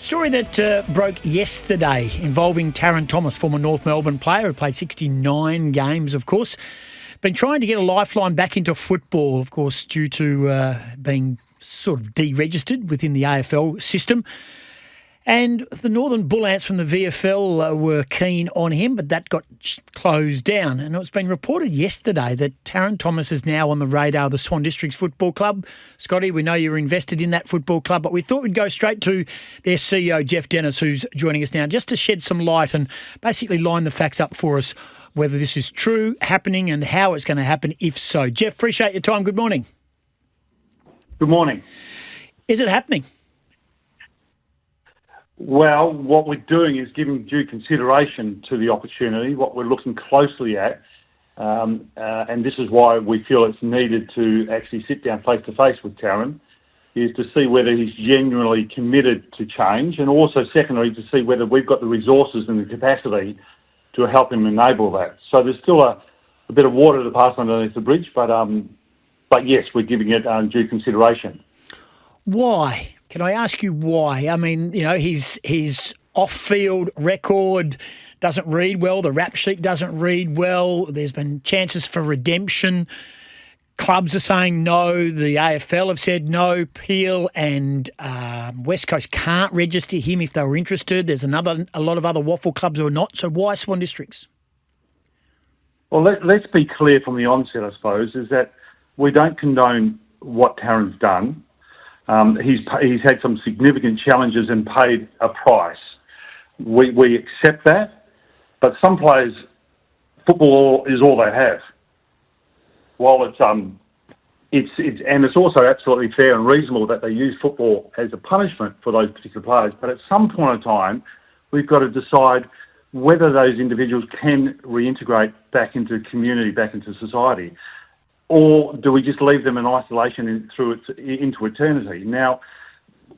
Story that broke yesterday involving Tarryn Thomas, former North Melbourne player who played 69 games, of course. Been trying to get a lifeline back into football, of course, due to being sort of deregistered within the AFL system. And the Northern Bull Ants from the VFL were keen on him, but that got closed down. And it's been reported yesterday that Tarryn Thomas is now on the radar of the Swan Districts Football Club. Scotty, we know you're invested in that football club, but we thought we'd go straight to their CEO, Jeff Dennis, who's joining us now, just to shed some light and basically line the facts up for us, whether this is true, happening, and how it's going to happen, if so. Jeff, appreciate your time. Good morning. Good morning. Is it happening? Well, what we're doing is giving due consideration to the opportunity, what we're looking closely at, and this is why we feel it's needed to actually sit down face-to-face with Tarryn, is to see whether he's genuinely committed to change, and also, secondly, to see whether we've got the resources and the capacity to help him enable that. So there's still a bit of water to pass underneath the bridge, but yes, we're giving it due consideration. Why? Can I ask you why? I mean, you know, his off-field record doesn't read well. The rap sheet doesn't read well. There's been chances for redemption. Clubs are saying no. The AFL have said no. Peel and West Coast can't register him if they were interested. There's a lot of other waffle clubs who are not. So why Swan Districts? Well, let's be clear from the onset, I suppose, is that we don't condone what Tarryn's done. He's had some significant challenges and paid a price. We accept that, but some players, football is all they have. While it's also absolutely fair and reasonable that they use football as a punishment for those particular players, but at some point in time, we've got to decide whether those individuals can reintegrate back into community, back into society. Or do we just leave them in isolation into eternity? Now,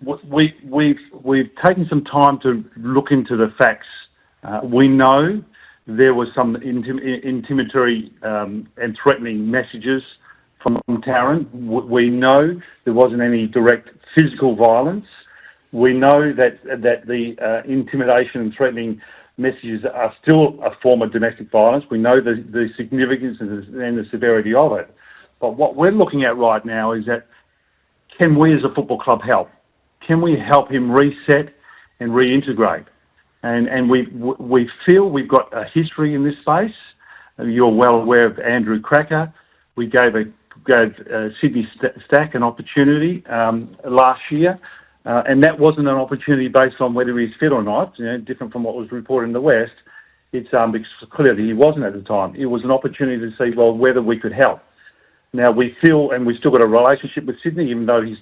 we've taken some time to look into the facts. We know there was some intimidatory and threatening messages from Tarryn. We know there wasn't any direct physical violence. We know that the intimidation and threatening messages are still a form of domestic violence. We know the significance and the severity of it. But what we're looking at right now is that can we as a football club help? Can we help him reset and reintegrate? And we feel we've got a history in this space. You're well aware of Andrew Cracker. We gave Sydney Stack an opportunity last year, and that wasn't an opportunity based on whether he's fit or not, different from what was reported in the West. It's clear that he wasn't at the time. It was an opportunity to see, well, whether we could help. Now, we feel, and we've still got a relationship with Sydney, even though he's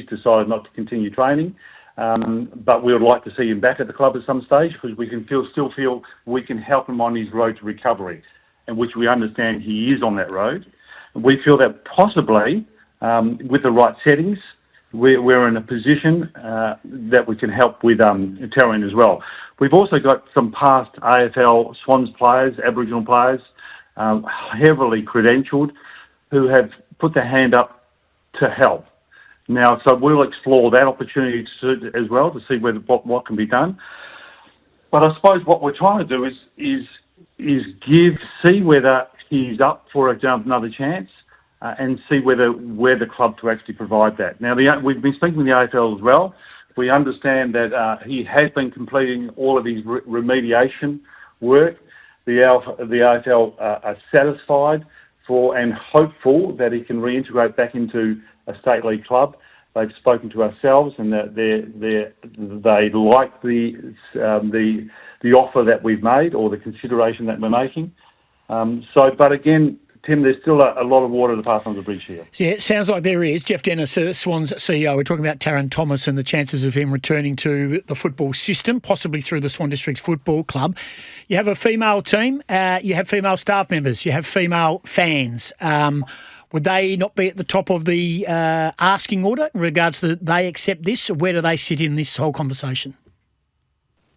decided not to continue training. But we would like to see him back at the club at some stage because we can still feel we can help him on his road to recovery, and which we understand he is on that road. And we feel that possibly, with the right settings, we're in a position that we can help with Tarryn as well. We've also got some past AFL Swans players, Aboriginal players, heavily credentialed, who have put their hand up to help. Now, so we'll explore that opportunity as well to see what can be done. But I suppose what we're trying to do is see whether he's up for another chance and see whether we're the club to actually provide that. Now, we've been speaking with the AFL as well. We understand that he has been completing all of his remediation work. The AFL are satisfied and hopeful that he can reintegrate back into a state league club. They've spoken to ourselves, and they like the offer that we've made or the consideration that we're making. But again, Tim, there's still a lot of water to pass on the bridge here. Yeah, it sounds like there is. Jeff Dennis, Swan's CEO. We're talking about Tarryn Thomas and the chances of him returning to the football system, possibly through the Swan Districts Football Club. You have a female team. You have female staff members. You have female fans. Would they not be at the top of the asking order in regards to they accept this? Or where do they sit in this whole conversation?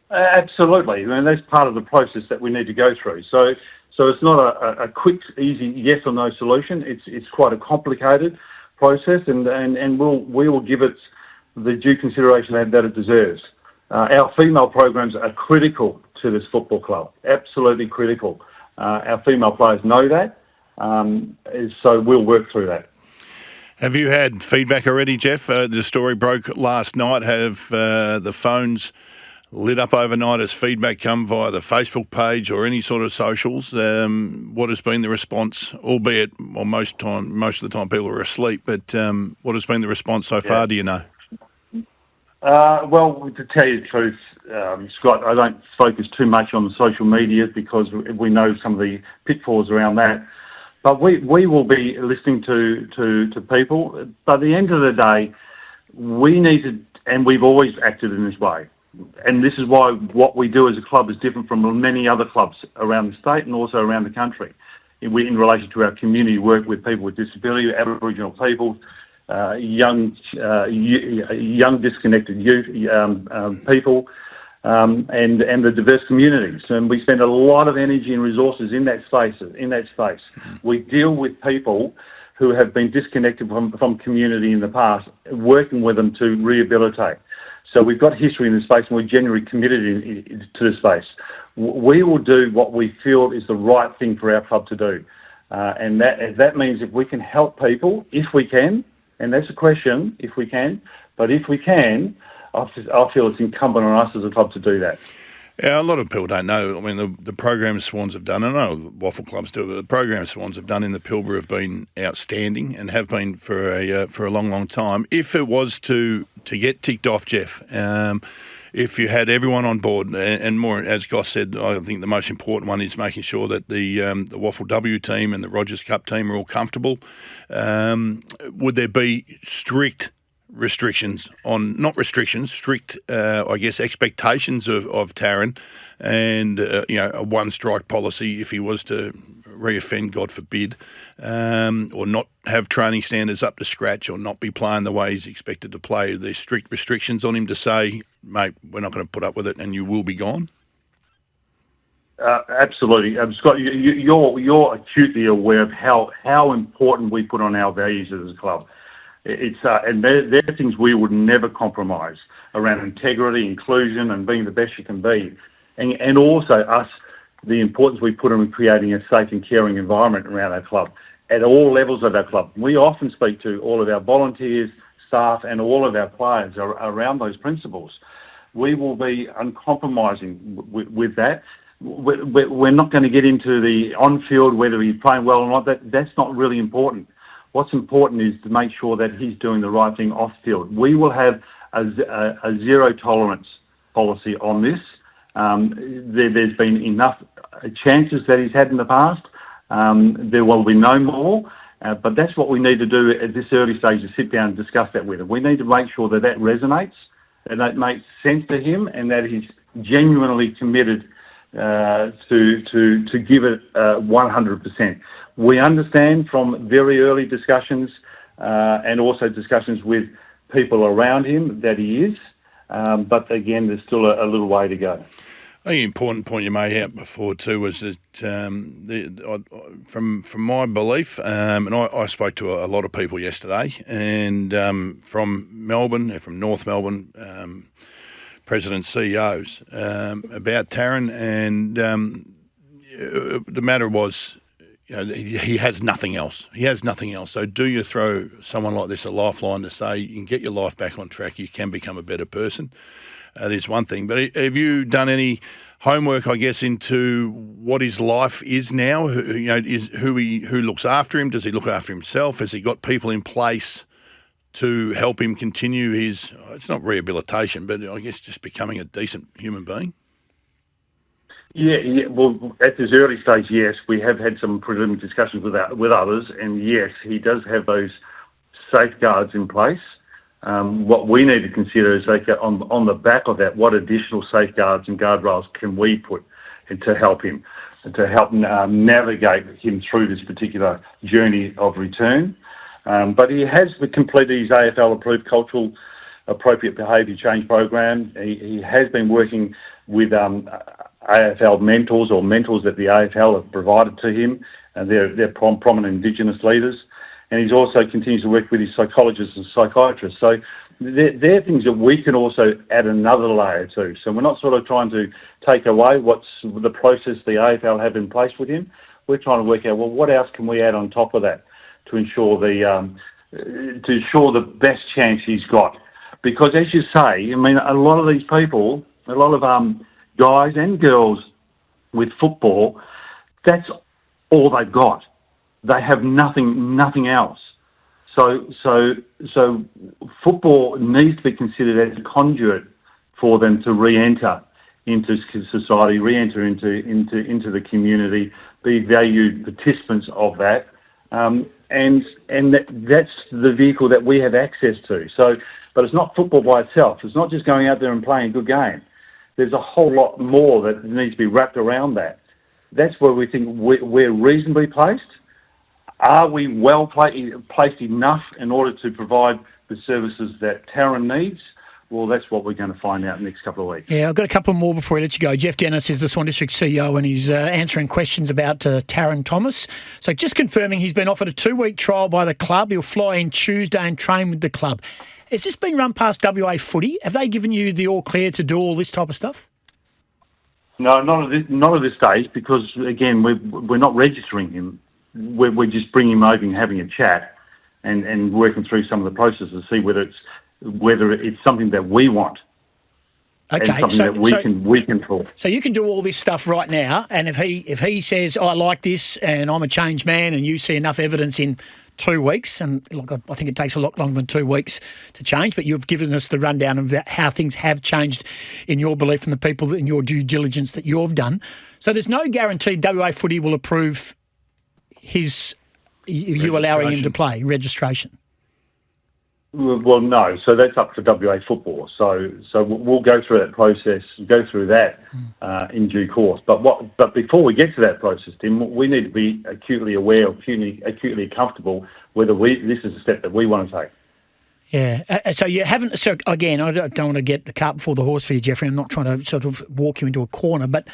Absolutely. I mean, that's part of the process that we need to go through. So it's not a quick, easy yes or no solution. It's quite a complicated process, and we will give it the due consideration that it deserves. Our female programs are critical to this football club, absolutely critical. Our female players know that, so we'll work through that. Have you had feedback already, Jeff? The story broke last night. Have the phones lit up overnight as feedback come via the Facebook page or any sort of socials? What has been the response, albeit most of the time people are asleep, but what has been the response so far, do you know? Well, to tell you the truth, Scott, I don't focus too much on the social media because we know some of the pitfalls around that. But we will be listening to people. But at the end of the day, we need to, and we've always acted in this way. And this is why what we do as a club is different from many other clubs around the state and also around the country. In relation to our community work with people with disability, Aboriginal people, young disconnected youth, people, and the diverse communities. And we spend a lot of energy and resources in that space. We deal with people who have been disconnected from community in the past, working with them to rehabilitate. So we've got history in this space, and we're genuinely committed to this space. We will do what we feel is the right thing for our club to do. And that means if we can help people, if we can, and that's a question, if we can, but if we can, I feel it's incumbent on us as a club to do that. Yeah, a lot of people don't know. I mean, the programs Swans have done, I know Waffle clubs do, but the programs Swans have done in the Pilbara have been outstanding and have been for a long, long time. If it was to get ticked off, Jeff, if you had everyone on board, and more, as Goss said, I think the most important one is making sure that the Waffle W team and the Rogers Cup team are all comfortable. Would there be strict restrictions on, not restrictions, strict, I guess, expectations of Tarryn and, a one-strike policy if he was to reoffend, God forbid, or not have training standards up to scratch or not be playing the way he's expected to play? There's strict restrictions on him to say, mate, we're not going to put up with it and you will be gone? Absolutely. Scott, you're acutely aware of how important we put on our values as a club. And they're things we would never compromise around integrity, inclusion, and being the best you can be. And also us, the importance we put on creating a safe and caring environment around our club at all levels of our club. We often speak to all of our volunteers, staff, and all of our players around those principles. We will be uncompromising with that. We're not going to get into the on-field, whether he's playing well or not. That's not really important. What's important is to make sure that he's doing the right thing off-field. We will have a zero tolerance policy on this. There's been enough chances that he's had in the past. There will be no more. But that's what we need to do at this early stage, to sit down and discuss that with him. We need to make sure that resonates, and that makes sense to him, and that he's genuinely committed to give it 100%. We understand from very early discussions and also discussions with people around him that he is, but again, there's still a little way to go. I think an important point you made out before too was that from my belief, and I spoke to a lot of people yesterday, and from Melbourne, from North Melbourne, president CEOs about Tarryn, and the matter was, he has nothing else. He has nothing else. So do you throw someone like this a lifeline to say you can get your life back on track, you can become a better person? That is one thing. But have you done any homework, I guess, into what his life is now? Who looks after him? Does he look after himself? Has he got people in place to help him continue his, it's not rehabilitation, but I guess just becoming a decent human being? Yeah. Well, at this early stage, yes, we have had some preliminary discussions with others, and yes, he does have those safeguards in place. What we need to consider is, on the back of that, what additional safeguards and guardrails can we put to help him, to help navigate him through this particular journey of return. But he has completed his AFL-approved cultural appropriate behaviour change program. He has been working with AFL mentors, or mentors that the AFL have provided to him, and they're prominent Indigenous leaders. And he's also continues to work with his psychologists and psychiatrists. So they're things that we can also add another layer to. So we're not sort of trying to take away what's the process the AFL have in place with him. We're trying to work out, well, what else can we add on top of that to ensure the best chance he's got. Because as you say, I mean, a lot of these people, a lot of guys and girls with football, that's all they've got. They have nothing else. So football needs to be considered as a conduit for them to re-enter into society, re-enter into the community, be valued participants of that. And that's the vehicle that we have access to. So, but it's not football by itself. It's not just going out there and playing a good game. There's a whole lot more that needs to be wrapped around that. That's where we think we're reasonably placed. Are we well placed enough in order to provide the services that Tarryn needs? Well, that's what we're going to find out in the next couple of weeks. Yeah, I've got a couple more before I let you go. Jeff Dennis is the Swan District CEO and he's answering questions about Tarryn Thomas. So just confirming he's been offered a 2-week trial by the club. He'll fly in Tuesday and train with the club. Has this been run past WA Footy? Have they given you the all clear to do all this type of stuff? No, not at this stage, because, again, we're not registering him. We're just bringing him over and having a chat and working through some of the processes to see whether it's something that we want. Okay, and something that we can talk. So you can do all this stuff right now, and if he says, I like this and I'm a changed man, and you see enough evidence in 2 weeks, and look, I think it takes a lot longer than 2 weeks to change, but you've given us the rundown of how things have changed in your belief and the people in your due diligence that you've done. So there's no guarantee WA Footy will approve you allowing him to play registration. Well, no. So that's up to WA Football. So we'll go through that process, go through that in due course. But before we get to that process, Tim, we need to be acutely aware, acutely comfortable whether this is a step that we want to take. Yeah. So you haven't. So again, I don't want to get the cart before the horse for you, Jeffrey. I'm not trying to sort of walk you into a corner, but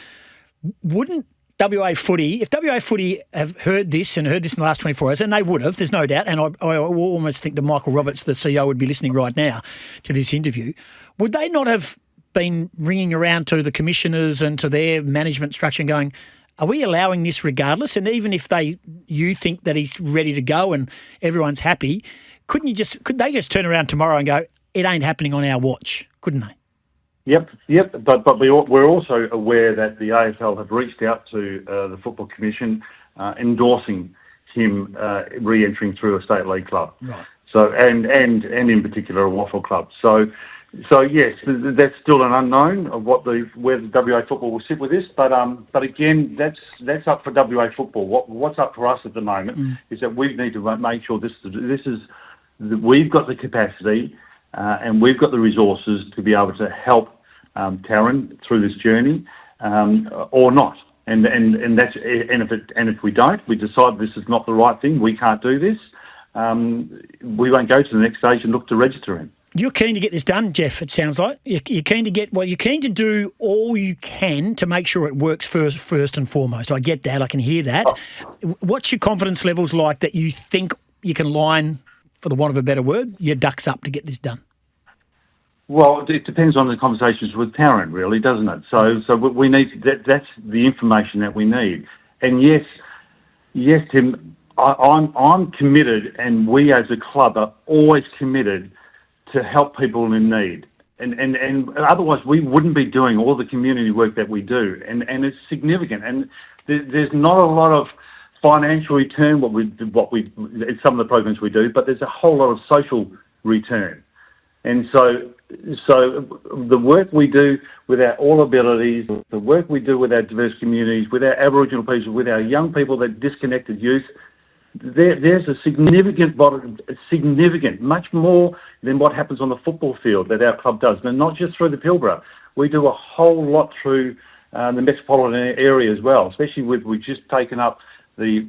wouldn't WA Footy, if WA Footy have heard this in the last 24 hours, and they would have, there's no doubt, and I almost think that Michael Roberts, the CEO, would be listening right now to this interview, would they not have been ringing around to the commissioners and to their management structure and going, are we allowing this regardless? And even if you think that he's ready to go and everyone's happy, could they just turn around tomorrow and go, it ain't happening on our watch, couldn't they? Yep. But we're also aware that the AFL have reached out to the Football Commission endorsing him re-entering through a state league club. Right. So and in particular a waffle club. So yes, that's still an unknown of where the WA Football will sit with this. But again, that's up for WA Football. What's up for us at the moment is that we need to make sure we've got the capacity and we've got the resources to be able to help Tarryn through this journey, or not. And if we don't, we decide this is not the right thing, we can't do this, we won't go to the next stage and look to register him. You're keen to get this done, Jeff, it sounds like. You're keen to do all you can to make sure it works first and foremost. I get that, I can hear that. What's your confidence levels like that you think you can line, for the want of a better word, your ducks up to get this done? Well, it depends on the conversations with Tarryn, really, doesn't it? So we need that's the information that we need. And yes, Tim, I'm committed, and we as a club are always committed to help people in need. And otherwise, we wouldn't be doing all the community work that we do. And it's significant. And there's not a lot of financial return in some of the programs we do, but there's a whole lot of social return. And so the work we do with our all abilities, the work we do with our diverse communities, with our Aboriginal people, with our young people, that disconnected youth, there's a significant, much more than what happens on the football field that our club does, and not just through the Pilbara. We do a whole lot through the metropolitan area as well, especially we've just taken up the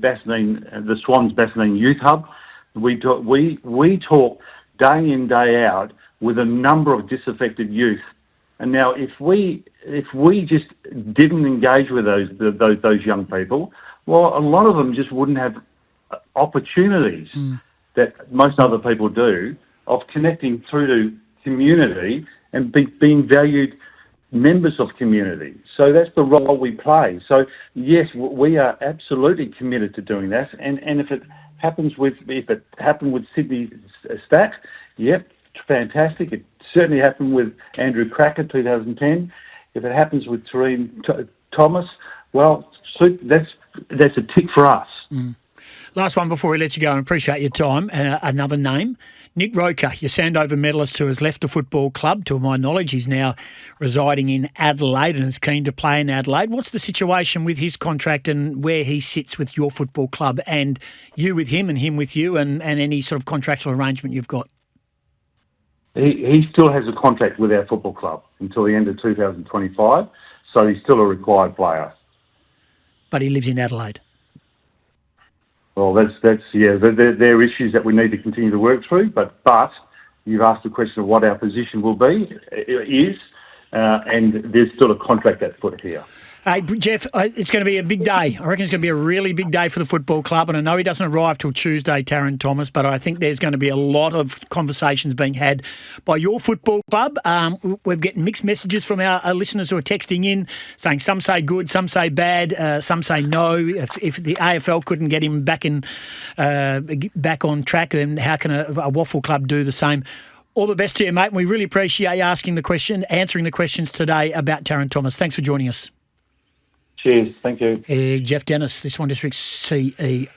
Swan's Bassendean Youth Hub. We talk day in, day out with a number of disaffected youth. And now, if we just didn't engage with those young people, well, a lot of them just wouldn't have opportunities that most other people do of connecting through community and being valued members of community. So that's the role we play. So yes, we are absolutely committed to doing that. And if it happened with Sydney Stat, yep, fantastic. It certainly happened with Andrew Cracker 2010. If it happens with Tarryn Thomas, well, that's a tick for us. Last one before we let you go, and appreciate your time. Another name, Nick Roker, your Sandover medalist who has left the football club. To my knowledge, he's now residing in Adelaide and is keen to play in Adelaide. What's the situation with his contract and where he sits with your football club, and you with him and him with you, and any sort of contractual arrangement you've got? He still has a contract with our football club until the end of 2025, so he's still a required player. But he lives in Adelaide. Well, there are issues that we need to continue to work through, but you've asked the question of what our position will be, and there's still a contract at foot here. Hey, Jeff, it's going to be a big day. I reckon it's going to be a really big day for the football club, and I know he doesn't arrive till Tuesday, Tarryn Thomas, but I think there's going to be a lot of conversations being had by your football club. We're getting mixed messages from our listeners who are texting in, saying some say good, some say bad, some say no. If the AFL couldn't get him back on track, then how can a waffle club do the same? All the best to you, mate, and we really appreciate you answering the questions today about Tarryn Thomas. Thanks for joining us. Cheers. Thank you. Jeff Dennis, this Swan District CEO.